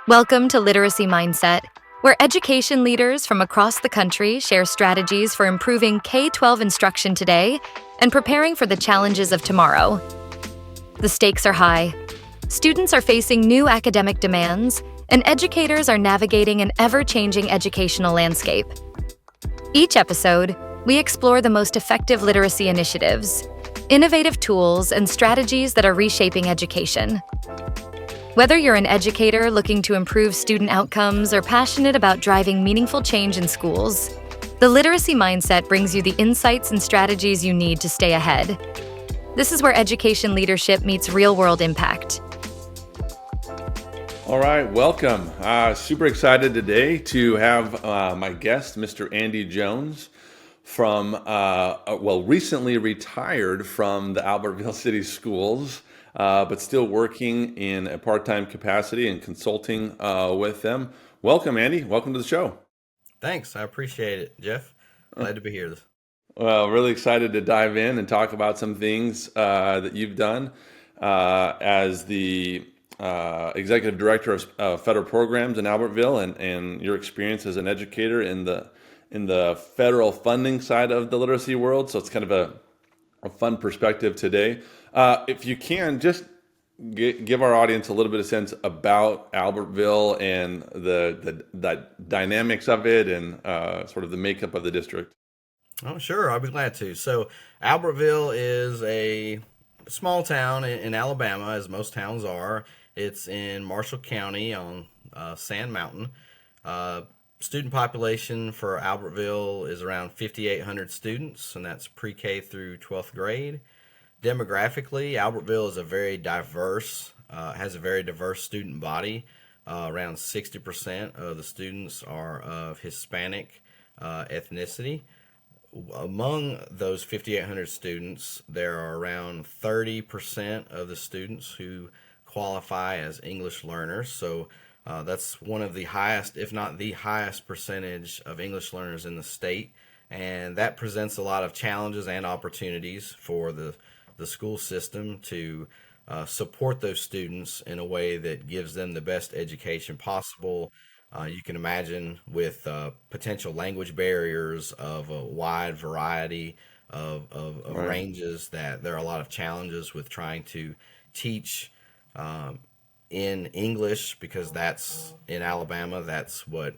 Welcome to Literacy Mindset, where education leaders from across the country share strategies for improving K-12 instruction today and preparing for the challenges of tomorrow. The stakes are high. Students are facing new academic demands, and educators are navigating an ever-changing educational landscape. Each episode, we explore the most effective literacy initiatives, innovative tools, and strategies that are reshaping education. Whether you're an educator looking to improve student outcomes or passionate about driving meaningful change in schools, the Literacy Mindset brings you the insights and strategies you need to stay ahead. This is where education leadership meets real-world impact. All right, welcome. Super excited today to have my guest, Mr. Andy Jones, from, recently retired from the Albertville City Schools, but still working in a part-time capacity and consulting with them. Welcome, Andy. Welcome to the show. Thanks. I appreciate it, Jeff. Glad to be here. Well, really excited to dive in and talk about some things that you've done as the executive director of federal programs in Albertville, and your experience as an educator in the federal funding side of the literacy world. So it's kind of a fun perspective today. If you can, just give our audience a little bit of sense about Albertville and the dynamics of it and sort of the makeup of the district. Oh, sure. I'll be glad to. So Albertville is a small town in Alabama, as most towns are. It's in Marshall County on Sand Mountain. Student population for Albertville is around 5,800 students, and that's pre-K through 12th grade. Demographically, Albertville is has a very diverse student body. Around 60% of the students are of Hispanic ethnicity. Among those 5,800 students, there are around 30% of the students who qualify as English learners. So that's one of the highest, if not the highest, percentage of English learners in the state. And that presents a lot of challenges and opportunities for the school system to support those students in a way that gives them the best education possible. You can imagine with potential language barriers of a wide variety of Right. ranges, that there are a lot of challenges with trying to teach in English, because that's in Alabama. That's what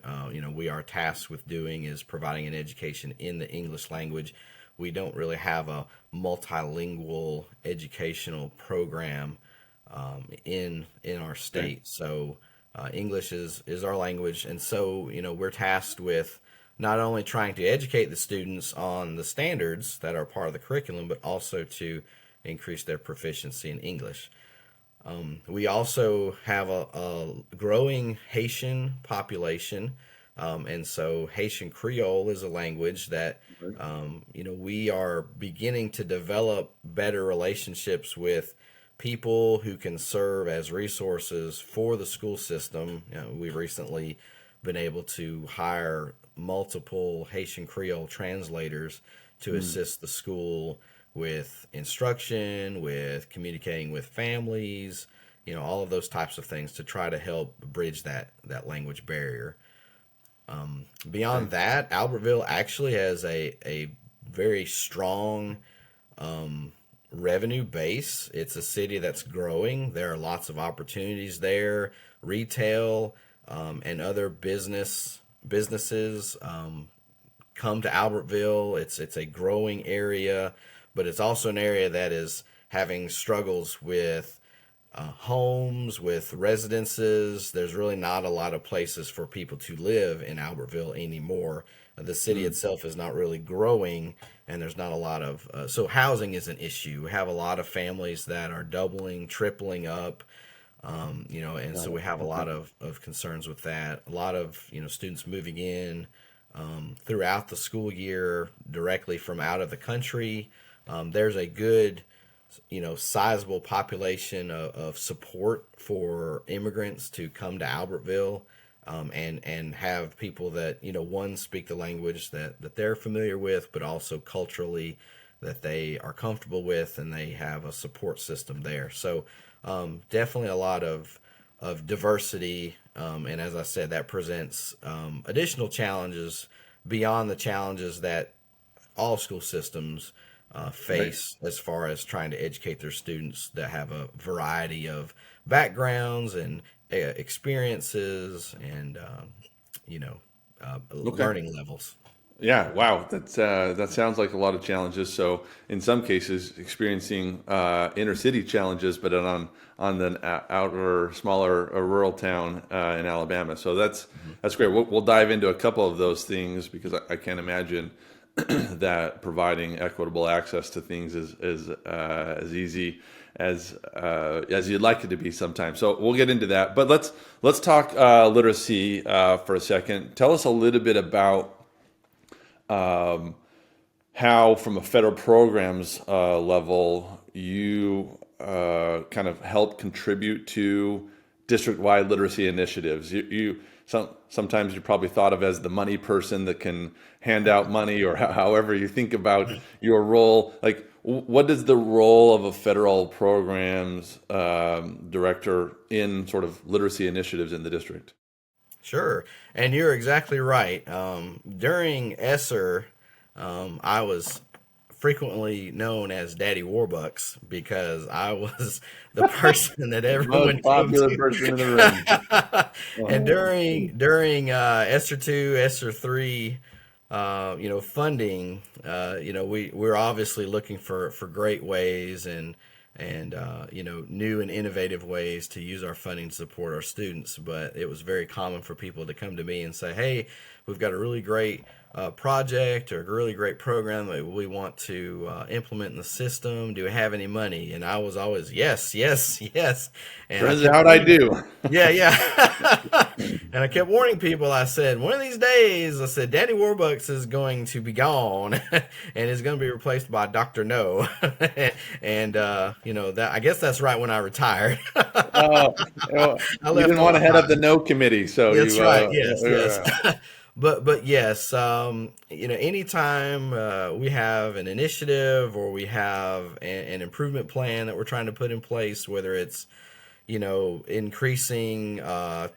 we are tasked with doing, is providing an education in the English language. We don't really have a multilingual educational program in our state. So English is our language, and so we're tasked with not only trying to educate the students on the standards that are part of the curriculum, but also to increase their proficiency in English. We also have a growing Haitian population, and so Haitian Creole is a language that we are beginning to develop better relationships with people who can serve as resources for the school system. We've recently been able to hire multiple Haitian Creole translators to assist the school with instruction, with communicating with families, all of those types of things to try to help bridge that language barrier. Beyond that, Albertville actually has a very strong revenue base. It's a city that's growing. There are lots of opportunities there. Retail and other businesses come to Albertville. It's a growing area, but it's also an area that is having struggles with homes, with residences. There's really not a lot of places for people to live in Albertville anymore. The city itself is not really growing, and there's not a lot of so housing is an issue. We have a lot of families that are doubling, tripling up, and so we have a lot of concerns with that. A lot of students moving in throughout the school year directly from out of the country. There's a good sizable population of support for immigrants to come to Albertville, and have people that one, speak the language that they're familiar with, but also culturally that they are comfortable with, and they have a support system there. So definitely a lot of diversity And as I said, that presents additional challenges beyond the challenges that all school systems face as far as trying to educate their students that have a variety of backgrounds and experiences and learning levels. Yeah, wow, that sounds like a lot of challenges. So in some cases, experiencing inner city challenges, but on the outer, smaller, rural town in Alabama. So that's great. We'll dive into a couple of those things because I can't imagine that providing equitable access to things is as easy as you'd like it to be sometimes. So we'll get into that. But let's talk literacy for a second. Tell us a little bit about how, from a federal programs level, you kind of help contribute to district-wide literacy initiatives. Sometimes you're probably thought of as the money person that can hand out money, or however you think about your role. Like, what is the role of a federal programs director in sort of literacy initiatives in the district? Sure, and you're exactly right. During ESSER, I was frequently known as Daddy Warbucks because I was the person that everyone Most popular came person in the to. And during ESSER 2, ESSER 3, funding, we're obviously looking for great ways and new and innovative ways to use our funding to support our students. But it was very common for people to come to me and say, hey, we've got a really great project or a really great program that we want to implement in the system. Do we have any money? And I was always, yes, yes, yes. And Turns out I do. Yeah, yeah. And I kept warning people. I said, one of these days, I said, Daddy Warbucks is going to be gone and is going to be replaced by Dr. No. And, that I guess that's right when I retired. You didn't want to head up the no committee. So that's right. Yes, yes. yes. But yes, anytime we have an initiative or we have an improvement plan that we're trying to put in place, whether it's increasing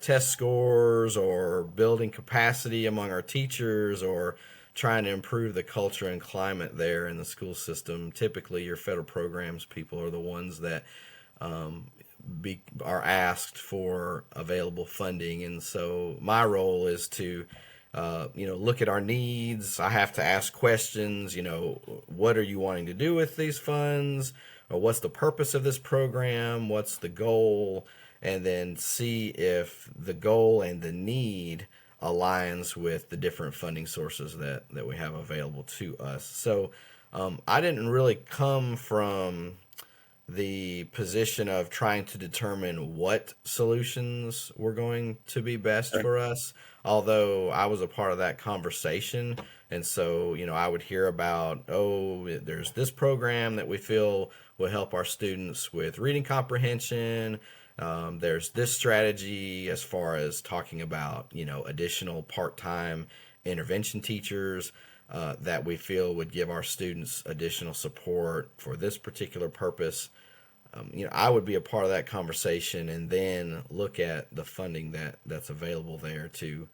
test scores or building capacity among our teachers or trying to improve the culture and climate there in the school system, typically your federal programs people are the ones that are asked for available funding. And so my role is to look at our needs. I have to ask questions, what are you wanting to do with these funds? Or what's the purpose of this program? What's the goal? And then see if the goal and the need aligns with the different funding sources that we have available to us. So I didn't really come from the position of trying to determine what solutions were going to be best for us, although I was a part of that conversation. And so, I would hear about, there's this program that we feel will help our students with reading comprehension. There's this strategy as far as talking about, additional part-time intervention teachers that we feel would give our students additional support for this particular purpose. I would be a part of that conversation and then look at the funding that's available there to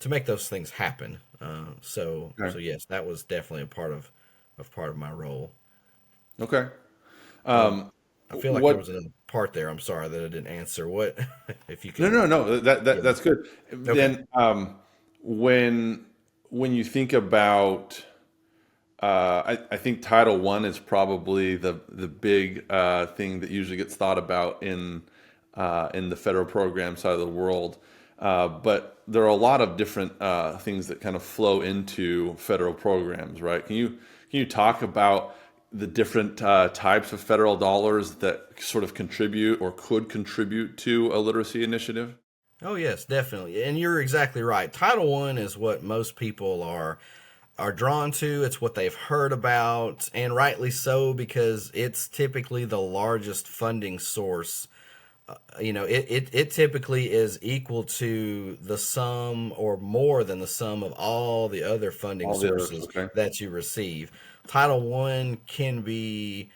make those things happen. So yes, that was definitely a part of my role. Okay. I feel like there was another part there. I'm sorry that I didn't answer. What if you can? No. That's good. Okay. Then, when you think about, I think Title I is probably the big thing that usually gets thought about in the federal program side of the world. But there are a lot of different things that kind of flow into federal programs, right? Can you talk about the different types of federal dollars that sort of contribute or could contribute to a literacy initiative? Oh yes, definitely. And you're exactly right. Title I is what most people are drawn to. It's what they've heard about, and rightly so, because it's typically the largest funding source. It typically is equal to the sum or more than the sum of all the other funding sources that you receive. Title I can be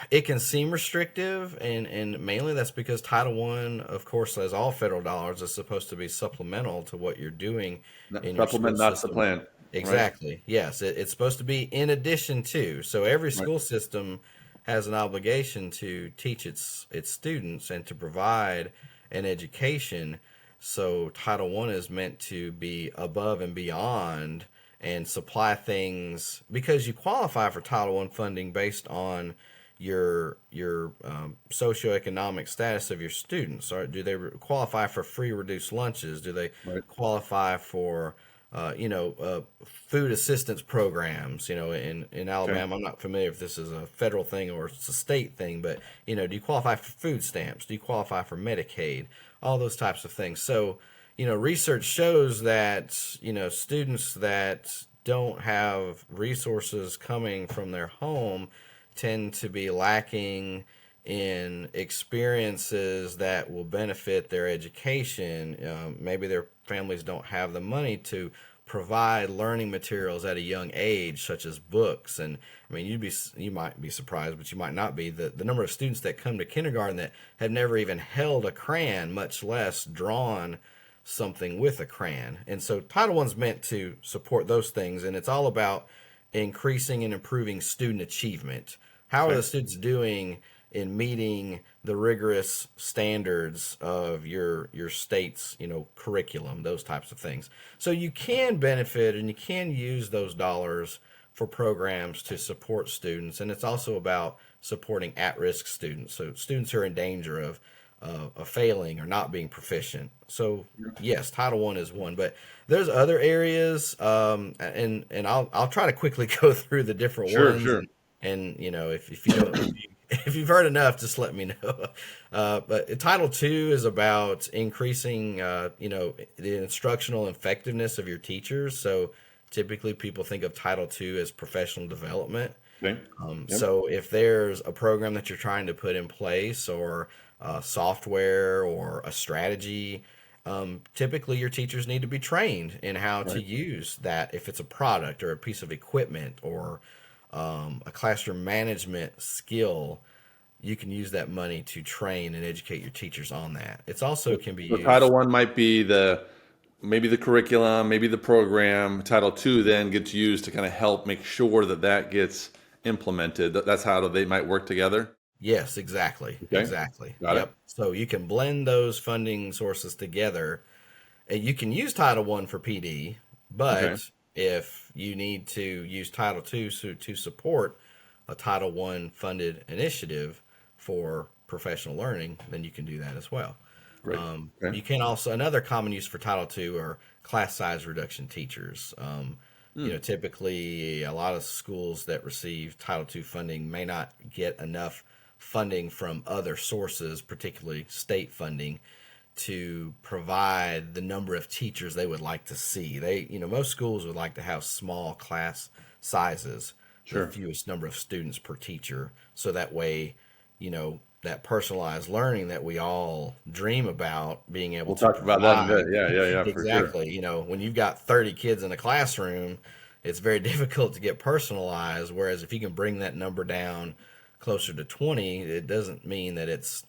it can seem restrictive, and mainly that's because Title One, of course, as all federal dollars, is supposed to be supplemental to what you're doing in your school Supplement, not system. supplant. Right. Exactly. Yes, it's supposed to be in addition to. So every Right. school system has an obligation to teach its students and to provide an education. So Title One is meant to be above and beyond and supply things because you qualify for Title One funding based on your socioeconomic status of your students. Or do they qualify for free reduced lunches? Do they Right. qualify for food assistance programs? In Okay. Alabama, I'm not familiar if this is a federal thing or it's a state thing, but do you qualify for food stamps? Do you qualify for Medicaid? All those types of things. So, research shows that, students that don't have resources coming from their home tend to be lacking in experiences that will benefit their education. Maybe their families don't have the money to provide learning materials at a young age, such as books. And I mean, you might be surprised, but you might not be. The number of students that come to kindergarten that have never even held a crayon, much less drawn something with a crayon. And so Title I's meant to support those things, and it's all about increasing and improving student achievement. How are the students doing in meeting the rigorous standards of your state's curriculum, those types of things? So you can benefit and you can use those dollars for programs to support students, and it's also about supporting at-risk students, so students who are in danger of failing or not being proficient. So yes, Title One is one, but there's other areas, and I'll try to quickly go through the different ones. Sure. And if you don't, if you've heard enough, just let me know. But Title II is about increasing the instructional effectiveness of your teachers. So typically people think of Title II as professional development. Okay. So if there's a program that you're trying to put in place, or software or a strategy, typically your teachers need to be trained in how to use that. If it's a product or a piece of equipment or a classroom management skill, you can use that money to train and educate your teachers on that. It's also can be So used. Title One might be maybe the curriculum, maybe the program. Title Two then gets used to kind of help make sure that gets implemented. That's how they might work together. Yes, exactly. Okay. Exactly. Got it. Yep. So you can blend those funding sources together. And you can use Title One for PD, but Okay. if you need to use Title II to support a Title One funded initiative for professional learning, then you can do that as well. Great. Okay. You can also, another common use for Title II are class size reduction teachers. Typically a lot of schools that receive Title II funding may not get enough funding from other sources, particularly state funding, to provide the number of teachers they would like to see. Most schools would like to have small class sizes, Sure. the fewest number of students per teacher, so that way, that personalized learning that we all dream about being able We'll to talk about that in a bit. provide. Yeah, for sure. Exactly. When you've got 30 kids in a classroom, it's very difficult to get personalized, whereas if you can bring that number down closer to 20, it doesn't mean that it's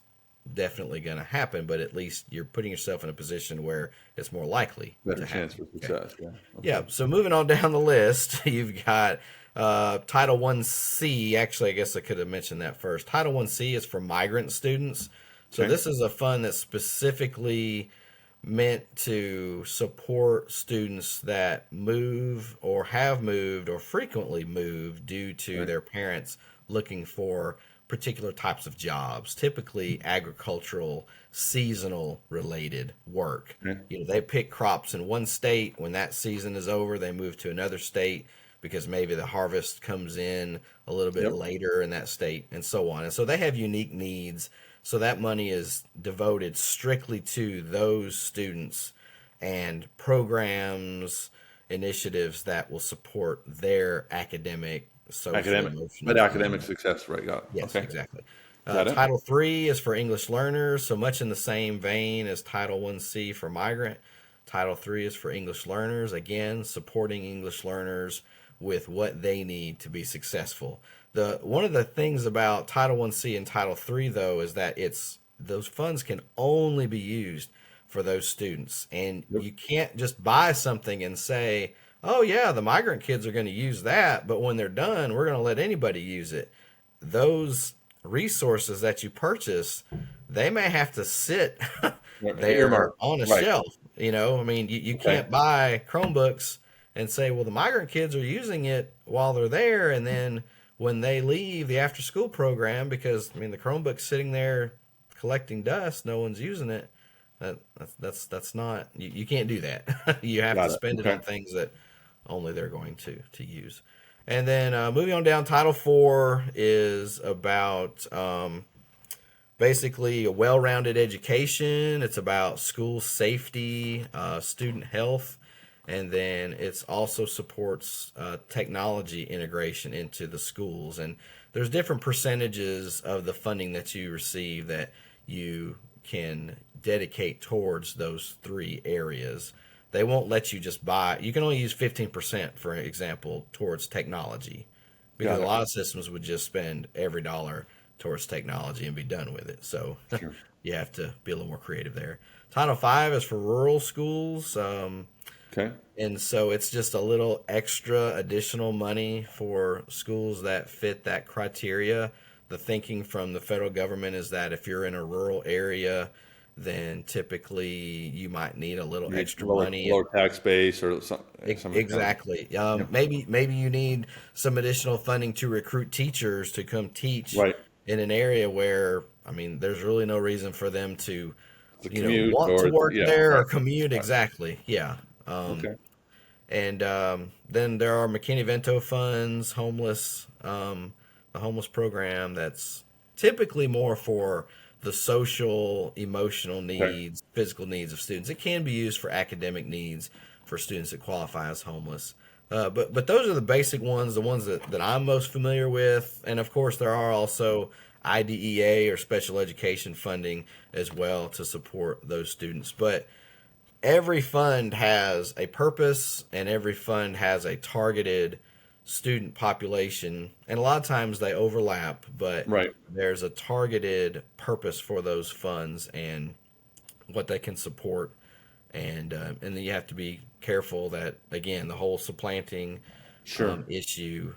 definitely going to happen, but at least you're putting yourself in a position where it's more likely Better to chance happen. for success. Yeah. Okay. Yeah. So moving on down the list, you've got Title 1C. Actually, I guess I could have mentioned that first. Title 1C is for migrant students. So Okay. this is a fund that's specifically meant to support students that move or have moved or frequently move due to their parents looking for particular types of jobs, typically agricultural, seasonal related work. Okay. They pick crops in one state. When that season is over, they move to another state because maybe the harvest comes in a little bit later in that state, and so on. And so they have unique needs. So that money is devoted strictly to those students and programs, initiatives that will support their academic, social, emotional. Academic success, right? Got it. Yes, Okay. exactly. Got it. Title III is for English learners, so much in the same vein as Title 1C for migrant. Title III is for English learners, again, supporting English learners with what they need to be successful. The one of the things about Title 1C and Title 3 though is that those funds can only be used for those students, and Yep. you can't just buy something and say, "Oh yeah, the migrant kids are going to use that, but when they're done, we're going to let anybody use it." Those resources that you purchase, they may have to sit there Earmark. on a Right. shelf. I mean, you Okay. can't buy Chromebooks and say, well, the migrant kids are using it while they're there, and then when they leave the after school program, because I mean the Chromebook's sitting there collecting dust, no one's using it. That's not, you can't do that. You have Got to it. spend it Okay. on things that only they're going to use. And then moving on down, Title 4 is about basically a well-rounded education. It's about school safety, student health, and then it also supports technology integration into the schools. And there's different percentages of the funding that you receive that you can dedicate towards those three areas. They won't let you just buy. You can only use 15%, for example, towards technology, because Got a it. lot of systems would just spend every dollar towards technology and be done with it. So Sure. you have to be a little more creative there. Title 5 is for rural schools. Okay. And so it's just a little extra additional money for schools that fit that criteria. The thinking from the federal government is that if you're in a rural area, then typically you might need a little extra money. Lower tax base or something. Exactly. Yep. Maybe you need some additional funding to recruit teachers to come teach Right. in an area where, I mean, there's really no reason for them to, The commute want to or work yeah. there or Right. commute. Right. Exactly. Yeah. Okay. And then there are McKinney-Vento funds, the homeless program that's typically more for the social, emotional Okay. needs, physical needs of students. It can be used for academic needs for students that qualify as homeless. But those are the basic ones, the ones that I'm most familiar with. And of course, there are also IDEA or special education funding as well to support those students. But every fund has a purpose and every fund has a targeted student population, and a lot of times they overlap, but Right. there's a targeted purpose for those funds and what they can support. And then you have to be careful that, again, the whole supplanting Sure. issue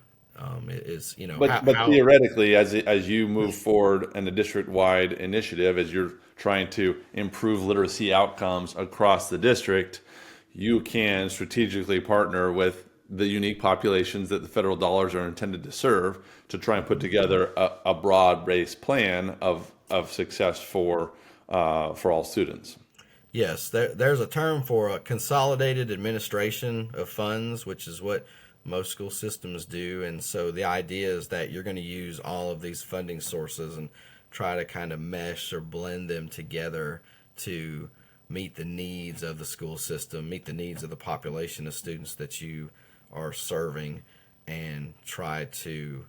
is, But how theoretically, as you move forward in a district-wide initiative, as you're trying to improve literacy outcomes across the district, you can strategically partner with the unique populations that the federal dollars are intended to serve to try and put together a broad-based plan of success for all students. Yes, there's a term for a consolidated administration of funds, which is what most school systems do. And so the idea is that you're going to use all of these funding sources and try to kind of mesh or blend them together to meet the needs of the school system, meet the needs of the population of students that you are serving, and try to,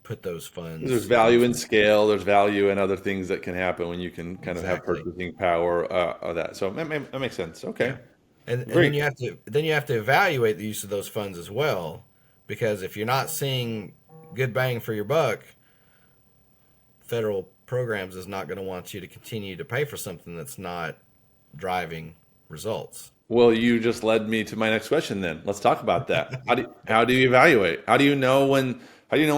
put those funds. There's value in scale. There's value in other things that can happen when you can kind of have Exactly. purchasing power of that. So that makes sense. Okay, Yeah. And then great. you have to evaluate the use of those funds as well, because if you're not seeing good bang for your buck, federal programs is not going to want you to continue to pay for something that's not driving results. Well, you just led me to my next question. Then let's talk about that. How do you evaluate? How do you know when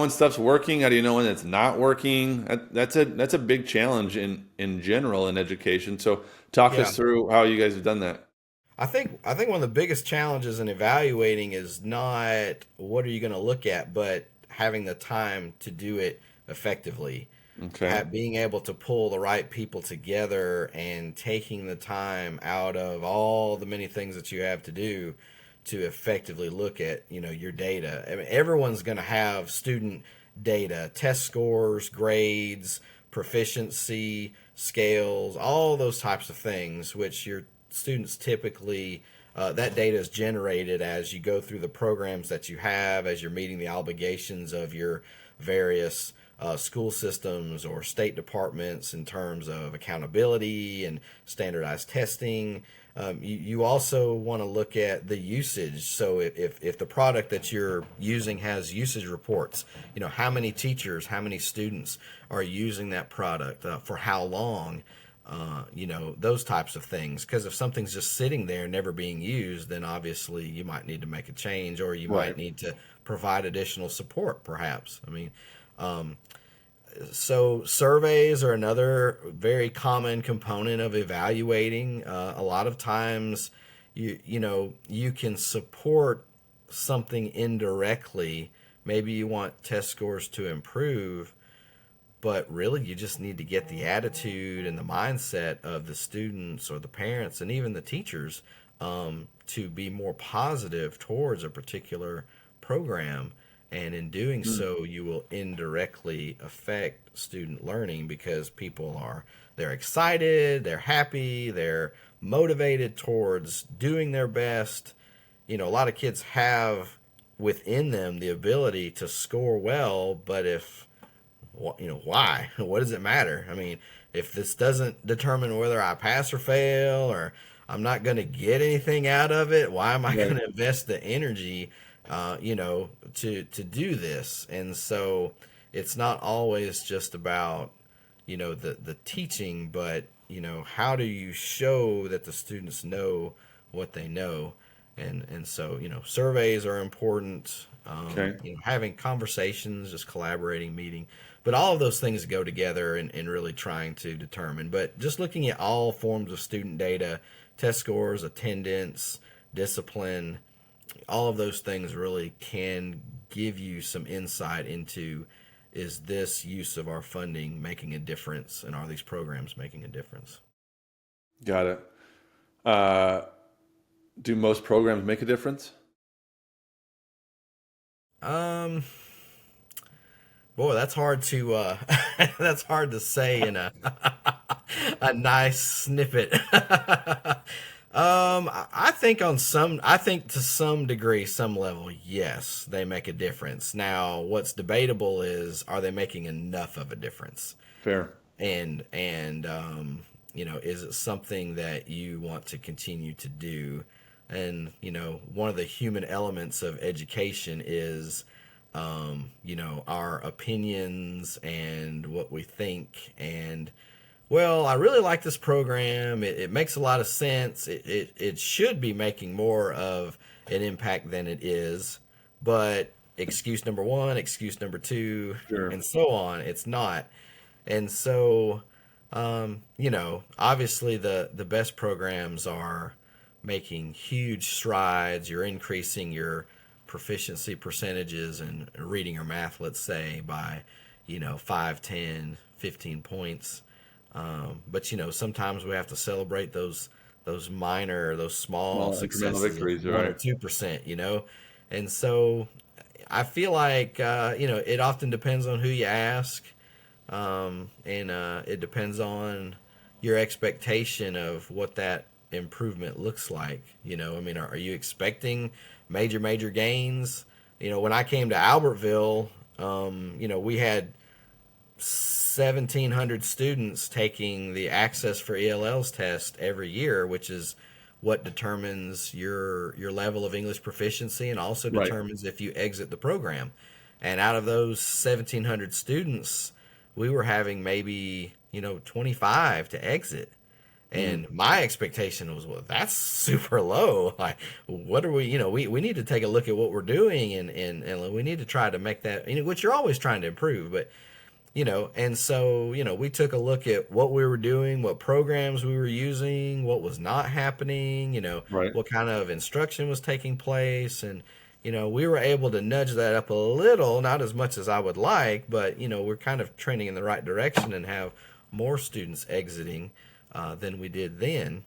stuff's working? How do you know when it's not working? That's a big challenge in general in education. So talk Yeah. us through how you guys have done that. I think one of the biggest challenges in evaluating is not what are you going to look at, but having the time to do it effectively. Okay. Being able to pull the right people together and taking the time out of all the many things that you have to do to effectively look at, your data. I mean, everyone's going to have student data, test scores, grades, proficiency, scales, all those types of things, which your students typically, that data is generated as you go through the programs that you have, as you're meeting the obligations of your various school systems or state departments in terms of accountability and standardized testing. You also want to look at the usage. So if the product that you're using has usage reports, how many teachers, how many students are using that product, for how long, those types of things. Because if something's just sitting there never being used, then obviously you might need to make a change, or you Right. might need to provide additional support, perhaps. I mean, so surveys are another very common component of evaluating. A lot of times, you can support something indirectly. Maybe you want test scores to improve, but really you just need to get the attitude and the mindset of the students or the parents and even the teachers, to be more positive towards a particular program. And in doing so, you will indirectly affect student learning, because they're excited, they're happy, they're motivated towards doing their best. A lot of kids have within them the ability to score well, but why? What does it matter? I mean, if this doesn't determine whether I pass or fail, or I'm not going to get anything out of it, why am I Right. going to invest the energy, to do this? And so it's not always just about, the teaching, but, how do you show that the students know what they know? And so, surveys are important, Okay. having conversations, just collaborating, meeting. But all of those things go together in really trying to determine. But just looking at all forms of student data, test scores, attendance, discipline, all of those things really can give you some insight into, is this use of our funding making a difference, and are these programs making a difference? Got it. Uh, do most programs make a difference? Um, Boy, that's hard to that's hard to say in a a nice snippet. I think to some degree, some level, yes, they make a difference. Now, what's debatable is, are they making enough of a difference? Fair. And is it something that you want to continue to do? And one of the human elements of education is, our opinions and what we think. And, well, I really like this program. It makes a lot of sense. It should be making more of an impact than it is. But excuse number one, excuse number two, Sure. and so on, it's not. And so, obviously the best programs are making huge strides. You're increasing your proficiency percentages in reading or math, let's say, by, 5, 10, 15 points. But, sometimes we have to celebrate those minor, those small Small incremental successes of victories, 1 or right? 2%, And so I feel like, it often depends on who you ask. And it depends on your expectation of what that improvement looks like. I mean, are you expecting major gains? When I came to Albertville, we had 1,700 students taking the Access for ELLs test every year, which is what determines your level of English proficiency, and also Right. determines if you exit the program. And out of those 1,700 students, we were having maybe 25 to exit. And my expectation was, well, that's super low. Like, what are we need to take a look at what we're doing, and we need to try to make that, which you're always trying to improve. But, and so, we took a look at what we were doing, what programs we were using, what was not happening, Right. what kind of instruction was taking place. And, we were able to nudge that up a little, not as much as I would like, but, we're kind of trending in the right direction and have more students exiting than we did then.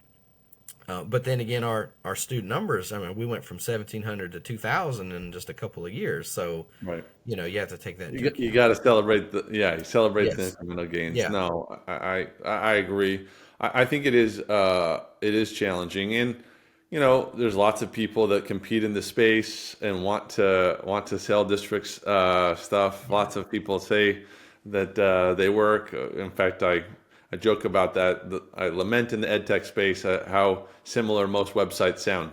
But then again, our student numbers, I mean, we went from 1,700 to 2,000 in just a couple of years. So, Right. you have to take that into You account. got to celebrate you celebrate the Yes. incremental gains. Yeah. No, I agree. I think it is challenging, and there's lots of people that compete in the space and want to sell districts stuff. Lots of people say that they work. In fact, I I joke about that. I lament in the EdTech space how similar most websites sound.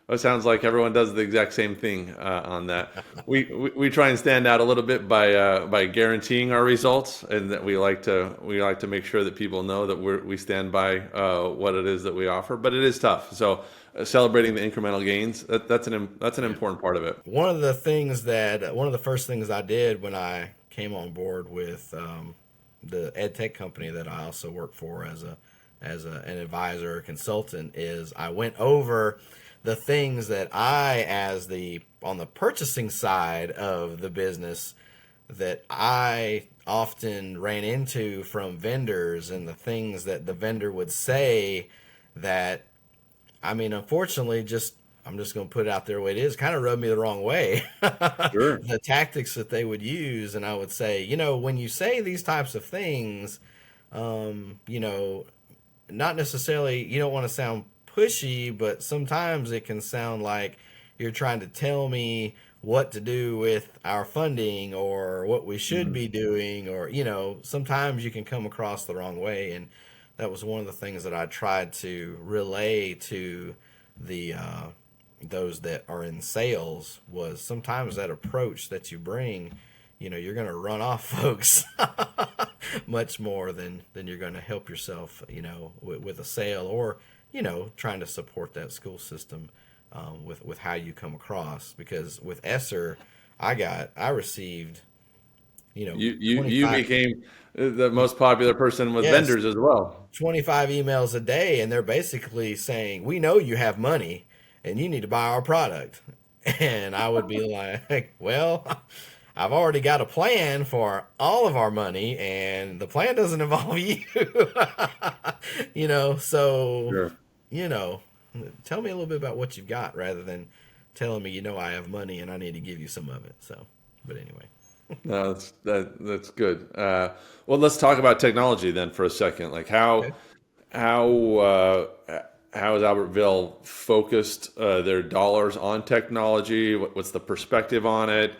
It sounds like everyone does the exact same thing on that. We try and stand out a little bit by guaranteeing our results, and that we like to make sure that people know that we stand by what it is that we offer. But it is tough. So celebrating the incremental gains, that's an important part of it. One of the first things I did when I came on board with the EdTech company that I also work for as an advisor or consultant is I went over the things that on the purchasing side of the business that I often ran into from vendors, and the things that the vendor would say that, I mean, unfortunately, I'm just going to put it out there the way it is, kind of rubbed me the wrong way. Sure. The tactics that they would use, and I would say, when you say these types of things, not necessarily, you don't want to sound pushy, but sometimes it can sound like you're trying to tell me what to do with our funding or what we should be doing, or sometimes you can come across the wrong way. And that was one of the things that I tried to relay to the those that are in sales, was sometimes that approach that you bring, you're going to run off folks much more than you're going to help yourself, with a sale, or trying to support that school system with how you come across. Because with Esser, I received, you became the most popular person with vendors as well. 25 emails a day, and they're basically saying, we know you have money and you need to buy our product. And I would be like, well, I've already got a plan for all of our money, and the plan doesn't involve you. So, Sure. Tell me a little bit about what you've got, rather than telling me, I have money and I need to give you some of it. So, but anyway. No, that's good. Well, let's talk about technology then for a second. Like how has Albertville focused their dollars on technology? What's the perspective on it?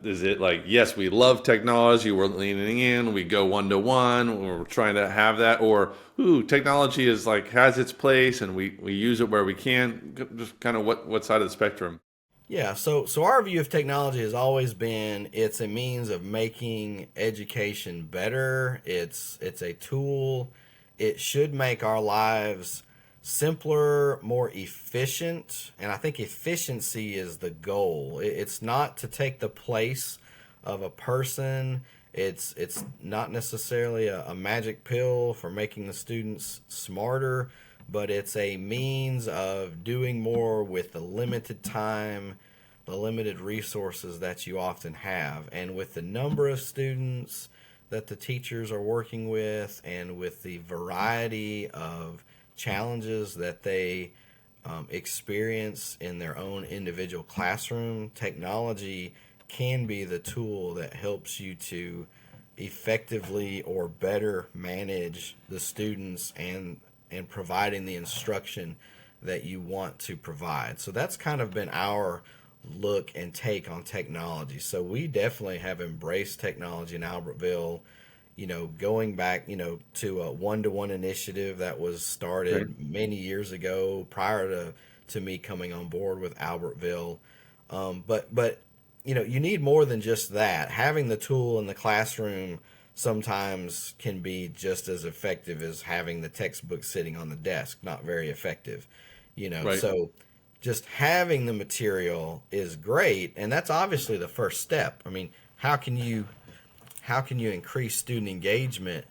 Is it like, yes, we love technology, we're leaning in, we go one-to-one, we're trying to have that, or technology is like has its place and we use it where we can? Just kind of what side of the spectrum? Yeah, so our view of technology has always been it's a means of making education better. It's a tool. It should make our lives simpler, more efficient, and I think efficiency is the goal. It's not to take the place of a person. It's not necessarily a magic pill for making the students smarter, but it's a means of doing more with the limited time, the limited resources that you often have. And with the number of students that the teachers are working with, and with the variety of challenges that they experience in their own individual classroom, technology can be the tool that helps you to effectively or better manage the students and providing the instruction that you want to provide. So that's kind of been our look and take on technology. So we definitely have embraced technology in Albertville, going back, to a one-to-one initiative that was started many years ago prior to me coming on board with Albertville. But you need more than just that. Having the tool in the classroom sometimes can be just as effective as having the textbook sitting on the desk. Not very effective, So just having the material is great, and that's obviously the first step. I mean, how can you increase student engagement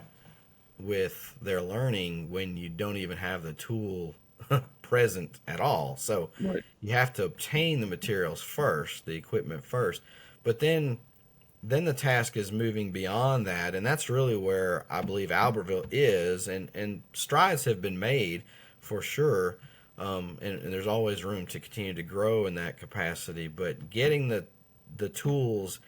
with their learning when you don't even have the tool present at all? So you have to obtain the materials first, the equipment first, but then the task is moving beyond that, and that's really where I believe Albertville is, and strides have been made for sure, and there's always room to continue to grow in that capacity, but getting the tools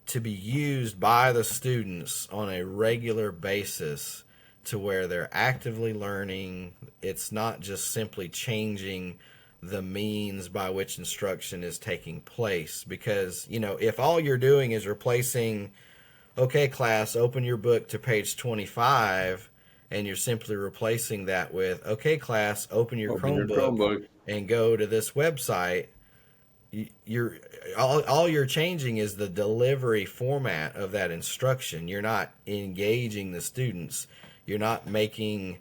to be used by the students on a regular basis to where they're actively learning. It's not just simply changing the means by which instruction is taking place, because if all you're doing is replacing okay, class, open your book to page 25, and you're simply replacing that with, okay, class, open your Open your Chromebook Chromebook. and go to this website. You're all you're changing is the delivery format of that instruction. You're not engaging the students. You're not making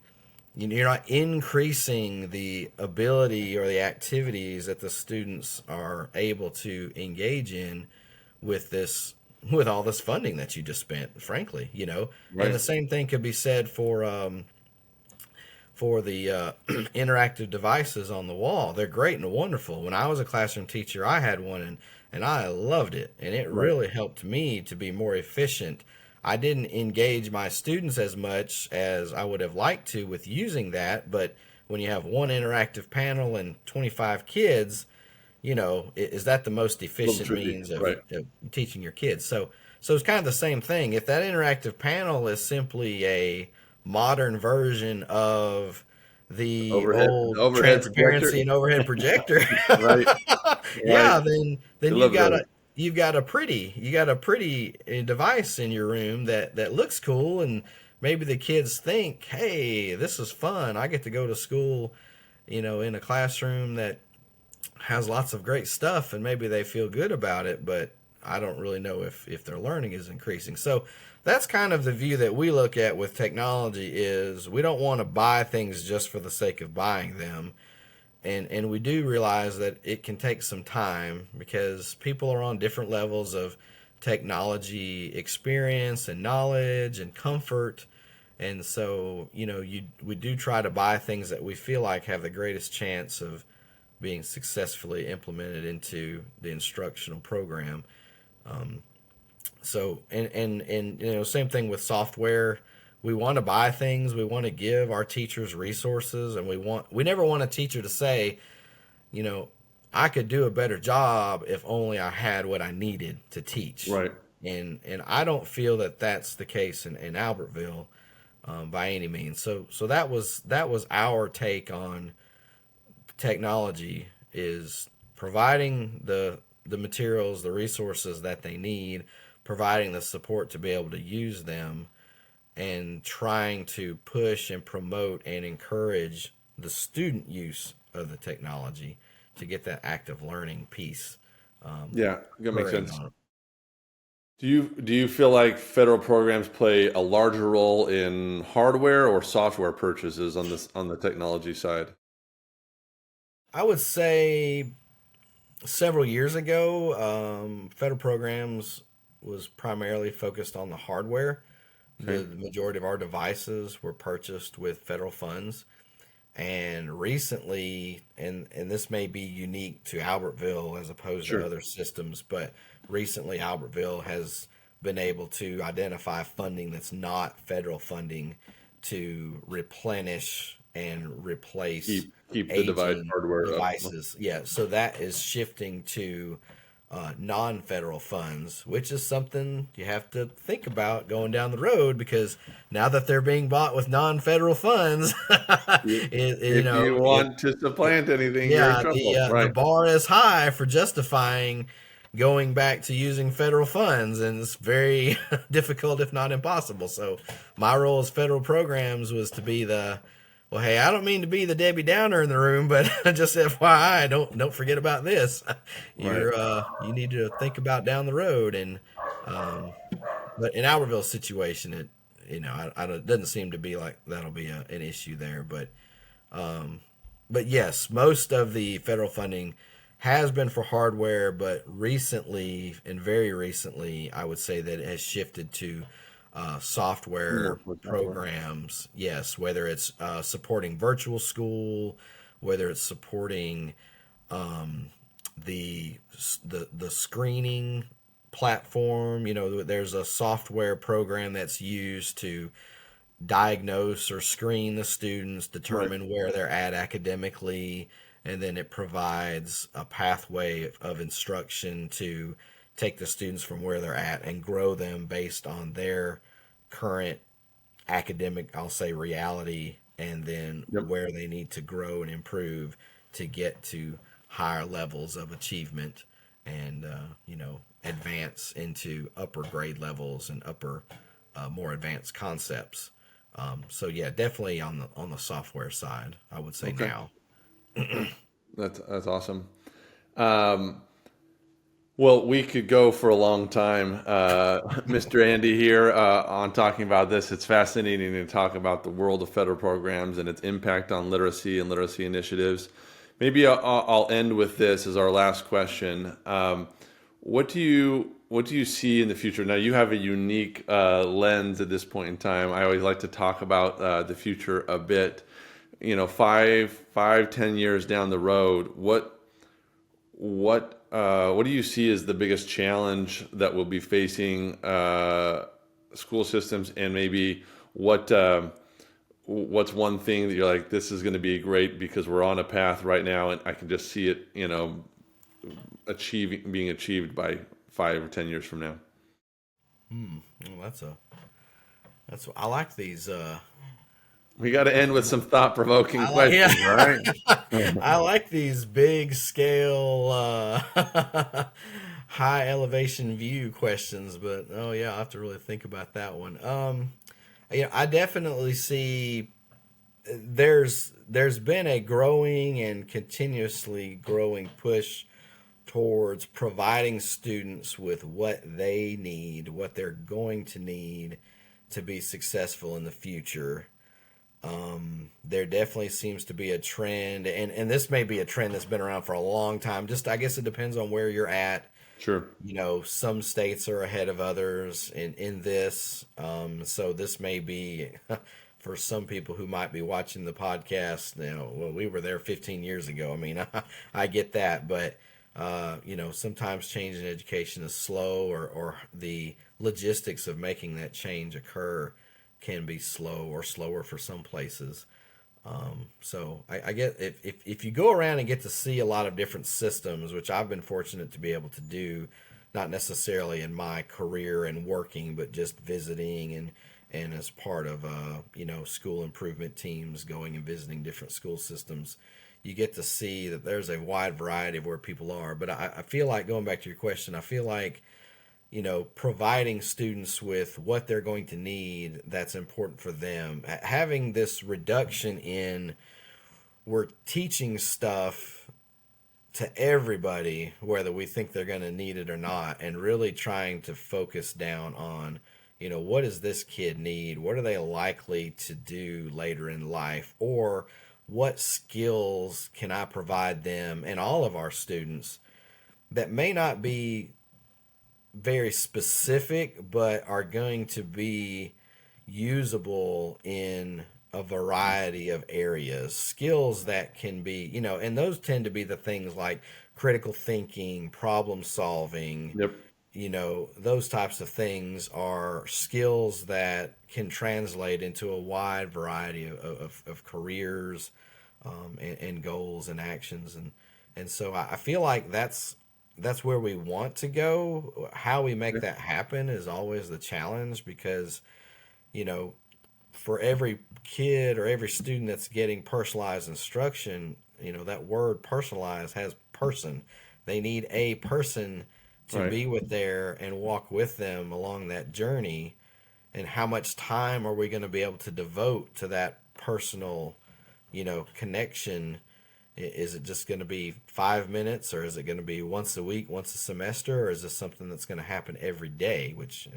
you're not increasing the ability or the activities that the students are able to engage in with this with all this funding that you just spent, frankly, and the Right. same thing could be said for the interactive devices on the wall. They're great and wonderful. When I was a classroom teacher, I had one, and I loved it, and it Right. really helped me to be more efficient. I didn't engage my students as much as I would have liked to with using that, but when you have one interactive panel and 25 kids, is that the most A little efficient tricky. means of, Right. of teaching your kids? So it's kind of the same thing. If that interactive panel is simply a modern version of the The old overhead projector. transparency and overhead projector, Right. Right. yeah, then I you've love got those. a pretty device in your room that looks cool, and maybe the kids think, hey, this is fun. I get to go to school, in a classroom that has lots of great stuff, and maybe they feel good about it, but I don't really know if their learning is increasing. So that's kind of the view that we look at with technology. Is we don't want to buy things just for the sake of buying them. And we do realize that it can take some time because people are on different levels of technology experience and knowledge and comfort. And so, we do try to buy things that we feel like have the greatest chance of being successfully implemented into the instructional program. So, same thing with software. We want to buy things. We want to give our teachers resources, and we never want a teacher to say, I could do a better job if only I had what I needed to teach. Right. And I don't feel that that's the case in Albertville by any means. So that was our take on technology, is providing the materials, the resources that they need, providing the support to be able to use them, and trying to push and promote and encourage the student use of the technology to get that active learning piece. Yeah, that makes occurring sense. on it. Do you feel like federal programs play a larger role in hardware or software purchases on the technology side? I would say several years ago, federal programs was primarily focused on the hardware. Okay. The majority of our devices were purchased with federal funds. And recently, and this may be unique to Albertville as opposed to Sure. other systems, but recently Albertville has been able to identify funding that's not federal funding to replenish and replace Keep the device aging hardware up. devices. Yeah, so that is shifting to non-federal funds, which is something you have to think about going down the road, because now that they're being bought with non-federal funds, If you want to supplant anything, you're in yeah, trouble. the Right. bar is high for justifying going back to using federal funds, and it's very difficult, if not impossible. So my role as federal programs was to be well, hey, I don't mean to be the Debbie Downer in the room, but just FYI, don't forget about this. Right. You need to think about down the road. And but in Albertville's situation, it doesn't seem to be like that'll be an issue there. But yes, most of the federal funding has been for hardware, but recently, and very recently, I would say that it has shifted to software More software. programs. Yes, whether it's supporting virtual school, whether it's supporting the screening platform. There's a software program that's used to diagnose or screen the students, determine where they're at academically, and then it provides a pathway of instruction to take the students from where they're at and grow them based on their current academic, I'll say, reality, and then where they need to grow and improve to get to higher levels of achievement and advance into upper grade levels and upper more advanced concepts. So yeah, definitely on the software side, I would say Okay. now. Okay. That's awesome. Um, well, we could go for a long time, Mr. Andy here, on talking about this. It's fascinating to talk about the world of federal programs and its impact on literacy and literacy initiatives. Maybe I'll end with this as our last question. What do you see in the future? Now, you have a unique lens at this point in time. I always like to talk about the future a bit. 5, 10 years down the road, what do you see as the biggest challenge that will be facing school systems, and maybe what's one thing that you're like, this is going to be great because we're on a path right now, and I can just see it, being achieved by 5 or 10 years from now. Well, I like these. We got to end with some thought-provoking Yeah. questions, all right? I like these big scale, high elevation view questions, but oh yeah, I have to really think about that one. I definitely see there's been a growing and continuously growing push towards providing students with what they need, what they're going to need to be successful in the future. There definitely seems to be a trend, and this may be a trend that's been around for a long time. Just, I guess it depends on where you're at. Sure. Some states are ahead of others in this. So this may be for some people who might be watching the podcast. Well, we were there 15 years ago. I mean, I get that, but sometimes change in education is slow, or the logistics of making that change occur can be slow or slower for some places. So I get if you go around and get to see a lot of different systems, which I've been fortunate to be able to do, not necessarily in my career and working, but just visiting and as part of school improvement teams, going and visiting different school systems, you get to see that there's a wide variety of where people are. But I feel like, going back to your question, I feel like providing students with what they're going to need that's important for them. Having this reduction in, we're teaching stuff to everybody, whether we think they're going to need it or not, and really trying to focus down on, what does this kid need? What are they likely to do later in life? Or what skills can I provide them and all of our students that may not be very specific, but are going to be usable in a variety of areas. Skills that can be, and those tend to be the things like critical thinking, problem solving. Yep. Those types of things are skills that can translate into a wide variety of careers, and goals and actions. And so I feel like that's where we want to go. How we make that happen is always the challenge, because, for every kid or every student that's getting personalized instruction, that word personalize has person. They need a person to Right. be with there and walk with them along that journey. And how much time are we going to be able to devote to that personal, connection? Is it just going to be 5 minutes, or is it going to be once a week, once a semester, or is this something that's going to happen every day? Which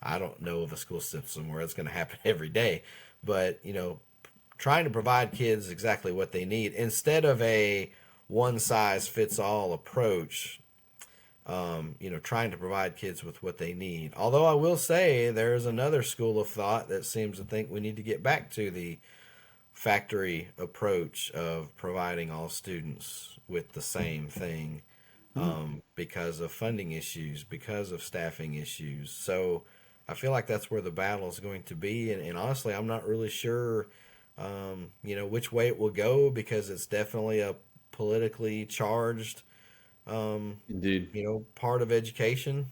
I don't know of a school system where it's going to happen every day. But, trying to provide kids exactly what they need instead of a one-size-fits-all approach, trying to provide kids with what they need. Although I will say there's another school of thought that seems to think we need to get back to the factory approach of providing all students with the same thing, because of funding issues, because of staffing issues. So I feel like that's where the battle is going to be. And honestly, I'm not really sure, which way it will go, because it's definitely a politically charged, Indeed. part of education.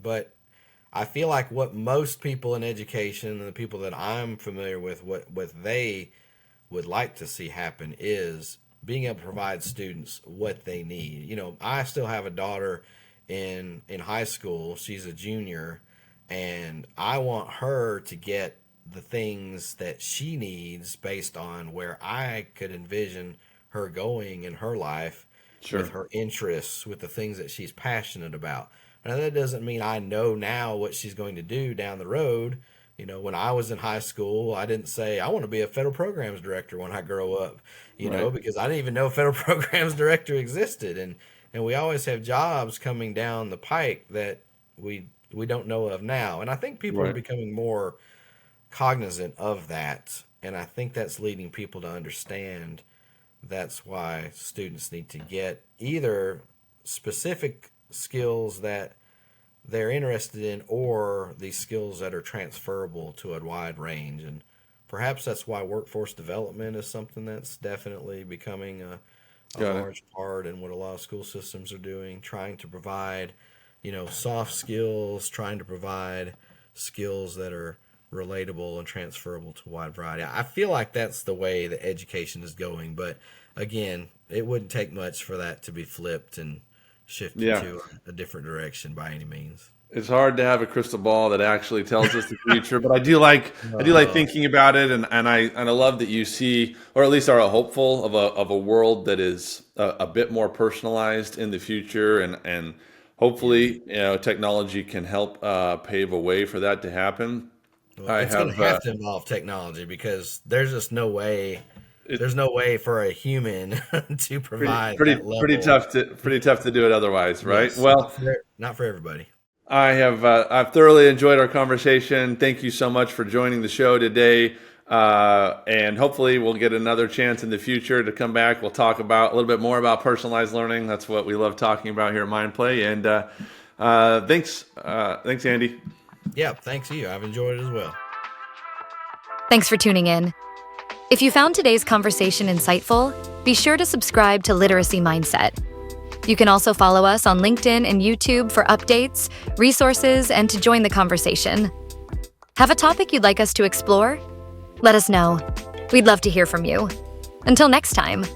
But I feel like what most people in education, and the people that I'm familiar with, what they would like to see happen is being able to provide students what they need. You know, I still have a daughter in high school. She's a junior, and I want her to get the things that she needs based on where I could envision her going in her life, Sure. with her interests, with the things that she's passionate about. Now, that doesn't mean I know now what she's going to do down the road. You know, when I was in high school, I didn't say, I want to be a federal programs director when I grow up, you know, because I didn't even know federal programs director existed. And we always have jobs coming down the pike that we don't know of now. And I think people are becoming more cognizant of that. And I think that's leading people to understand that's why students need to get either specific skills that they're interested in or these skills that are transferable to a wide range. And perhaps that's why workforce development is something that's definitely becoming a large part in what a lot of school systems are doing, trying to provide, you know, soft skills, trying to provide skills that are relatable and transferable to a wide variety. I feel like that's the way that education is going, but again, it wouldn't take much for that to be flipped and shifted to a different direction by any means. It's hard to have a crystal ball that actually tells us the future, but I do like thinking about it, and I love that you see, or at least are hopeful of a world that is a bit more personalized in the future, and hopefully, you know, technology can help pave a way for that to happen. Well, it's going to have to involve technology, because there's just no way. There's no way for a human to provide that level. Pretty tough to do it otherwise, right? Yes, well, not for everybody. I've thoroughly enjoyed our conversation. Thank you so much for joining the show today, and hopefully we'll get another chance in the future to come back. We'll talk about a little bit more about personalized learning. That's what we love talking about here at Mindplay. And thanks, Andy. Yeah, thanks you. I've enjoyed it as well. Thanks for tuning in. If you found today's conversation insightful, be sure to subscribe to Literacy Mindset. You can also follow us on LinkedIn and YouTube for updates, resources, and to join the conversation. Have a topic you'd like us to explore? Let us know. We'd love to hear from you. Until next time.